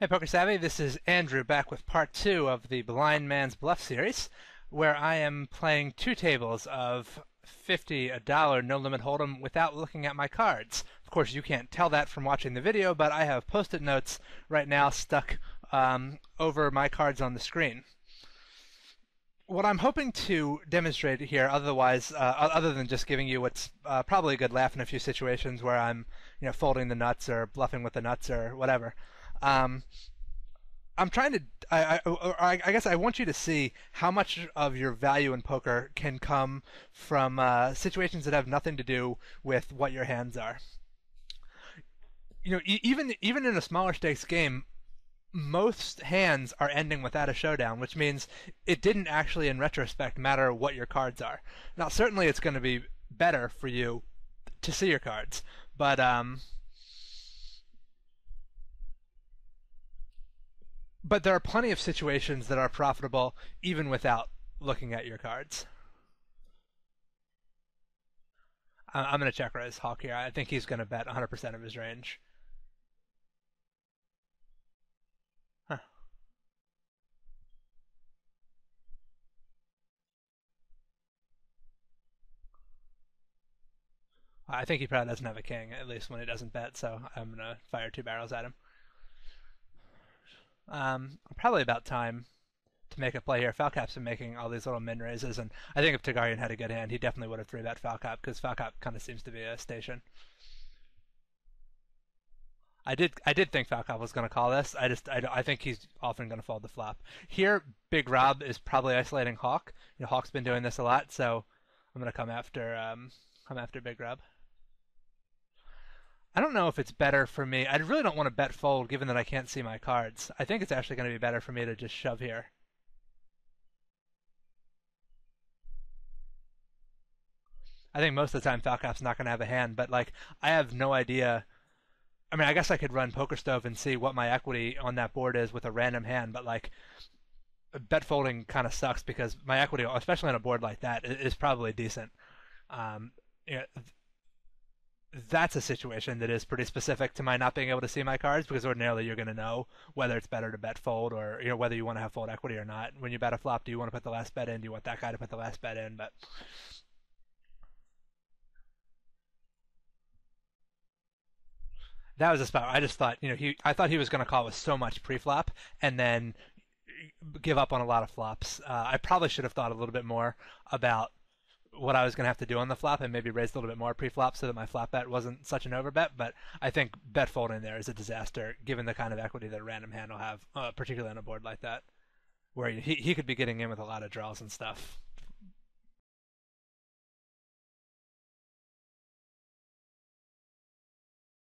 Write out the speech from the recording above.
Hey, Poker Savvy, this is Andrew back with part two of the Blind Man's Bluff series, where I am playing two tables of 50, a dollar, no limit hold'em without looking at my cards. Of course, you can't tell that from watching the video, but I have post-it notes right now stuck over my cards on the screen. What I'm hoping to demonstrate here, other than just giving you what's probably a good laugh in a few situations where I'm, folding the nuts or bluffing with the nuts or whatever. Um, I'm trying to. I guess I want you to see how much of your value in poker can come from situations that have nothing to do with what your hands are. Even in a smaller stakes game, most hands are ending without a showdown, which means it didn't actually, in retrospect, matter what your cards are. Now, certainly, it's going to be better for you to see your cards, but there are plenty of situations that are profitable even without looking at your cards. I'm going to check raise Hawk here. I think he's going to bet 100% of his range. Huh. I think he probably doesn't have a king, at least when he doesn't bet, so I'm going to fire two barrels at him. Probably about time to make a play here. Falcap's been making all these little min raises, and I think if Targaryen had a good hand, he definitely would have three bet Falcap because Falcap kind of seems to be a station. I did think Falcap was going to call this. I think he's often going to fold the flop. Here, Big Rob is probably isolating Hawk. Hawk's been doing this a lot, so I'm going to come after Big Rob. I don't know if it's better for me. I really don't want to bet fold given that I can't see my cards. I think it's actually going to be better for me to just shove here. I think most of the time Falcap's not going to have a hand, but I have no idea. I mean, I guess I could run Poker Stove and see what my equity on that board is with a random hand, but bet folding kind of sucks because my equity, especially on a board like that, is probably decent. Um, you know, that's a situation that is pretty specific to my not being able to see my cards because ordinarily you're going to know whether it's better to bet fold or whether you want to have fold equity or not. When you bet a flop, do you want to put the last bet in? Do you want that guy to put the last bet in? But that was a spot. I just thought I thought he was going to call with so much pre-flop and then give up on a lot of flops. I probably should have thought a little bit more about what I was going to have to do on the flop and maybe raise a little bit more pre-flop so that my flop bet wasn't such an overbet. But I think bet folding there is a disaster given the kind of equity that a random hand will have, particularly on a board like that, where he could be getting in with a lot of draws and stuff.